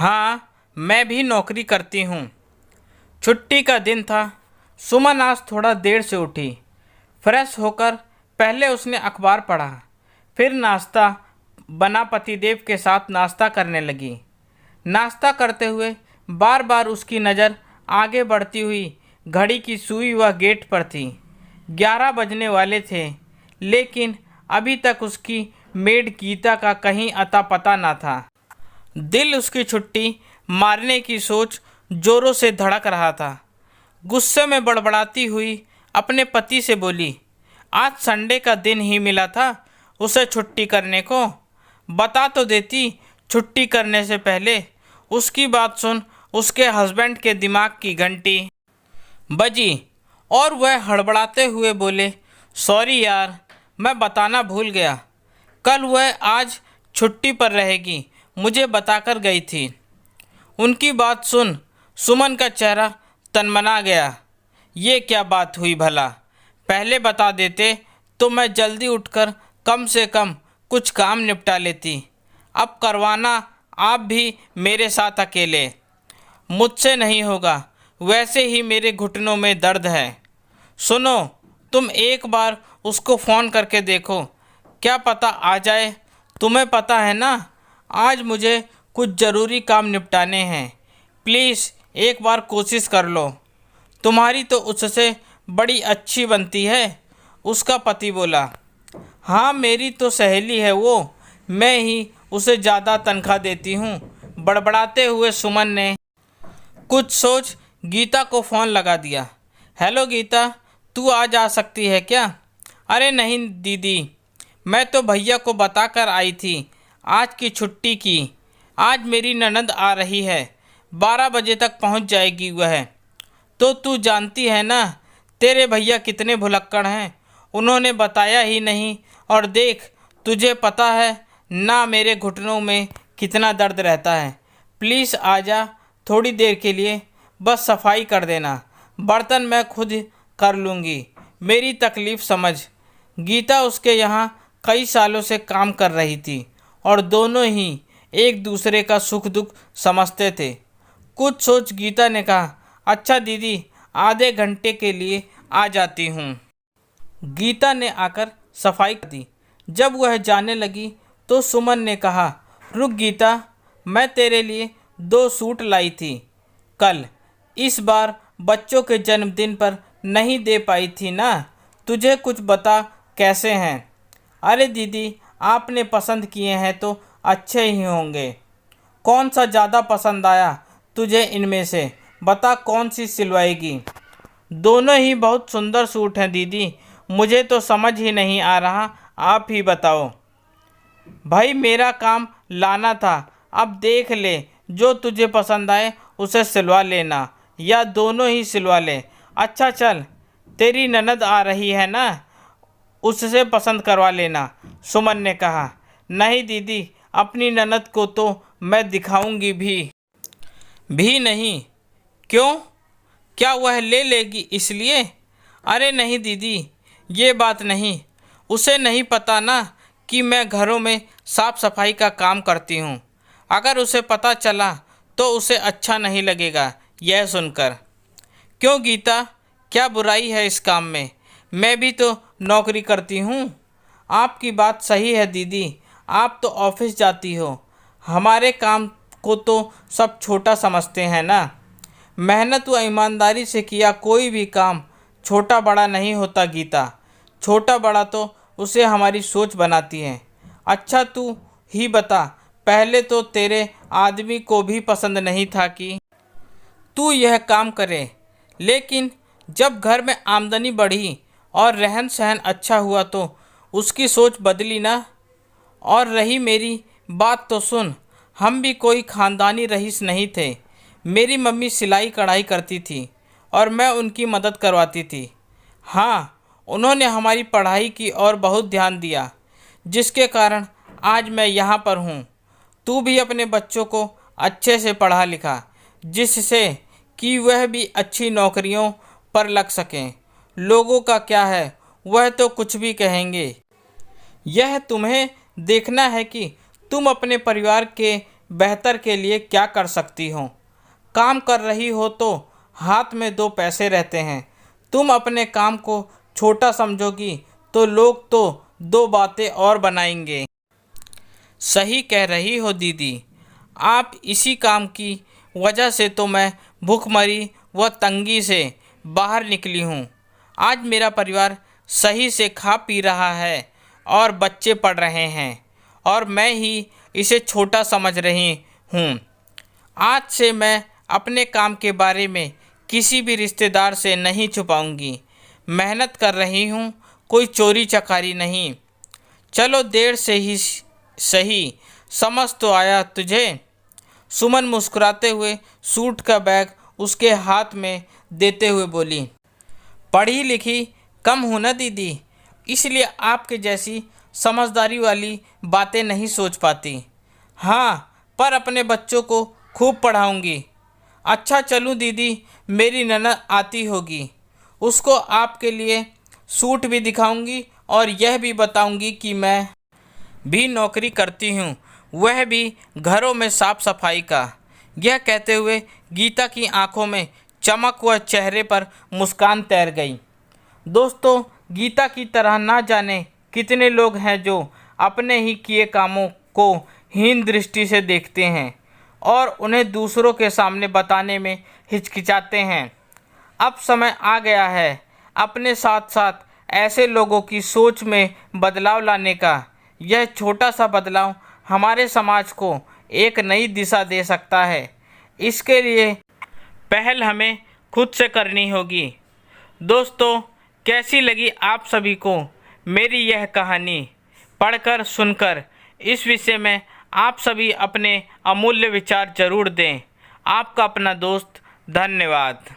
हाँ, मैं भी नौकरी करती हूँ। छुट्टी का दिन था। सुमन आज थोड़ा देर से उठी। फ्रेश होकर पहले उसने अखबार पढ़ा, फिर नाश्ता बना पतिदेव के साथ नाश्ता करने लगी। नाश्ता करते हुए बार बार उसकी नज़र आगे बढ़ती हुई घड़ी की सुई व गेट पर थी। 11 बजने वाले थे, लेकिन अभी तक उसकी मेड गीता का कहीं अता पता न था। दिल उसकी छुट्टी मारने की सोच जोरों से धड़क रहा था। गुस्से में बड़बड़ाती हुई अपने पति से बोली, आज संडे का दिन ही मिला था उसे छुट्टी करने को। बता तो देती छुट्टी करने से पहले। उसकी बात सुन उसके हस्बैंड के दिमाग की घंटी बजी और वह हड़बड़ाते हुए बोले, सॉरी यार, मैं बताना भूल गया। कल वह आज छुट्टी पर रहेगी, मुझे बताकर गई थी। उनकी बात सुन सुमन का चेहरा तनमना गया। ये क्या बात हुई भला? पहले बता देते तो मैं जल्दी उठकर कम से कम कुछ काम निपटा लेती। अब करवाना आप भी मेरे साथ अकेले। मुझसे नहीं होगा, वैसे ही मेरे घुटनों में दर्द है। सुनो, तुम एक बार उसको फ़ोन करके देखो, क्या पता आ जाए। तुम्हें पता है ना, आज मुझे कुछ ज़रूरी काम निपटाने हैं। प्लीज़ एक बार कोशिश कर लो। तुम्हारी तो उससे बड़ी अच्छी बनती है। उसका पति बोला, हाँ मेरी तो सहेली है वो, मैं ही उसे ज़्यादा तनख्वाह देती हूँ। बड़बड़ाते हुए सुमन ने कुछ सोच गीता को फ़ोन लगा दिया। हेलो गीता, तू आज आ सकती है क्या? अरे नहीं दीदी, मैं तो भैया को बताकर आई थी आज की छुट्टी की। आज मेरी ननद आ रही है, 12 बजे तक पहुंच जाएगी वह। तो तू जानती है ना तेरे भैया कितने भुलक्कड़ हैं, उन्होंने बताया ही नहीं। और देख, तुझे पता है ना मेरे घुटनों में कितना दर्द रहता है। प्लीज़ आजा थोड़ी देर के लिए, बस सफाई कर देना, बर्तन मैं खुद कर लूँगी, मेरी तकलीफ़ समझ। गीता उसके यहाँ कई सालों से काम कर रही थी और दोनों ही एक दूसरे का सुख दुख समझते थे। कुछ सोच गीता ने कहा, अच्छा दीदी, आधे घंटे के लिए आ जाती हूँ। गीता ने आकर सफाई कर दी। जब वह जाने लगी तो सुमन ने कहा, रुक गीता, मैं तेरे लिए 2 सूट लाई थी कल। इस बार बच्चों के जन्मदिन पर नहीं दे पाई थी ना, तुझे कुछ बता कैसे हैं? अरे दीदी, आपने पसंद किए हैं तो अच्छे ही होंगे। कौन सा ज़्यादा पसंद आया तुझे इनमें से? बता कौन सी सिलवाएगी? दोनों ही बहुत सुंदर सूट हैं दीदी, मुझे तो समझ ही नहीं आ रहा, आप ही बताओ। भाई मेरा काम लाना था, अब देख ले, जो तुझे पसंद आए उसे सिलवा लेना या दोनों ही सिलवा ले। अच्छा चल, तेरी ननद आ रही है ना, उससे पसंद करवा लेना, सुमन ने कहा। नहीं दीदी, अपनी ननद को तो मैं दिखाऊंगी भी नहीं। क्यों? क्या वह ले लेगी इसलिए? अरे नहीं दीदी, ये बात नहीं। उसे नहीं पता ना कि मैं घरों में साफ सफाई का काम करती हूँ। अगर उसे पता चला तो उसे अच्छा नहीं लगेगा यह सुनकर। क्यों गीता, क्या बुराई है इस काम में? मैं भी तो नौकरी करती हूँ। आपकी बात सही है दीदी, आप तो ऑफिस जाती हो, हमारे काम को तो सब छोटा समझते हैं ना। मेहनत व ईमानदारी से किया कोई भी काम छोटा बड़ा नहीं होता गीता, छोटा बड़ा तो उसे हमारी सोच बनाती है। अच्छा तू ही बता, पहले तो तेरे आदमी को भी पसंद नहीं था कि तू यह काम करे, लेकिन जब घर में आमदनी बढ़ी और रहन सहन अच्छा हुआ तो उसकी सोच बदली ना। और रही मेरी बात तो सुन, हम भी कोई ख़ानदानी रईस नहीं थे। मेरी मम्मी सिलाई कढ़ाई करती थी और मैं उनकी मदद करवाती थी। हाँ, उन्होंने हमारी पढ़ाई की और बहुत ध्यान दिया, जिसके कारण आज मैं यहाँ पर हूँ। तू भी अपने बच्चों को अच्छे से पढ़ा लिखा, जिससे कि वह भी अच्छी नौकरियों पर लग सकें। लोगों का क्या है, वह तो कुछ भी कहेंगे। यह तुम्हें देखना है कि तुम अपने परिवार के बेहतर के लिए क्या कर सकती हो। काम कर रही हो तो हाथ में दो पैसे रहते हैं। तुम अपने काम को छोटा समझोगी तो लोग तो दो बातें और बनाएंगे। सही कह रही हो दीदी, आप इसी काम की वजह से तो मैं भूखमरी व तंगी से बाहर निकली हूँ। आज मेरा परिवार सही से खा पी रहा है और बच्चे पढ़ रहे हैं और मैं ही इसे छोटा समझ रही हूँ। आज से मैं अपने काम के बारे में किसी भी रिश्तेदार से नहीं छुपाऊंगी। मेहनत कर रही हूँ, कोई चोरी चकारी नहीं। चलो देर से ही सही, समझ तो आया तुझे। सुमन मुस्कुराते हुए सूट का बैग उसके हाथ में देते हुए बोली, पढ़ी लिखी कम हूँ ना दीदी, इसलिए आपके जैसी समझदारी वाली बातें नहीं सोच पाती। हाँ, पर अपने बच्चों को खूब पढ़ाऊँगी। अच्छा चलूँ दीदी, मेरी ननद आती होगी, उसको आपके लिए सूट भी दिखाऊंगी और यह भी बताऊंगी कि मैं भी नौकरी करती हूँ, वह भी घरों में साफ सफाई का। यह कहते हुए गीता की आंखों में चमक व चेहरे पर मुस्कान तैर गई। दोस्तों, गीता की तरह ना जाने कितने लोग हैं जो अपने ही किए कामों को हीन दृष्टि से देखते हैं और उन्हें दूसरों के सामने बताने में हिचकिचाते हैं। अब समय आ गया है अपने साथ साथ ऐसे लोगों की सोच में बदलाव लाने का। यह छोटा सा बदलाव हमारे समाज को एक नई दिशा दे सकता है। इसके लिए पहल हमें खुद से करनी होगी। दोस्तों, कैसी लगी आप सभी को मेरी यह कहानी? पढ़कर सुनकर इस विषय में आप सभी अपने अमूल्य विचार जरूर दें। आपका अपना दोस्त, धन्यवाद।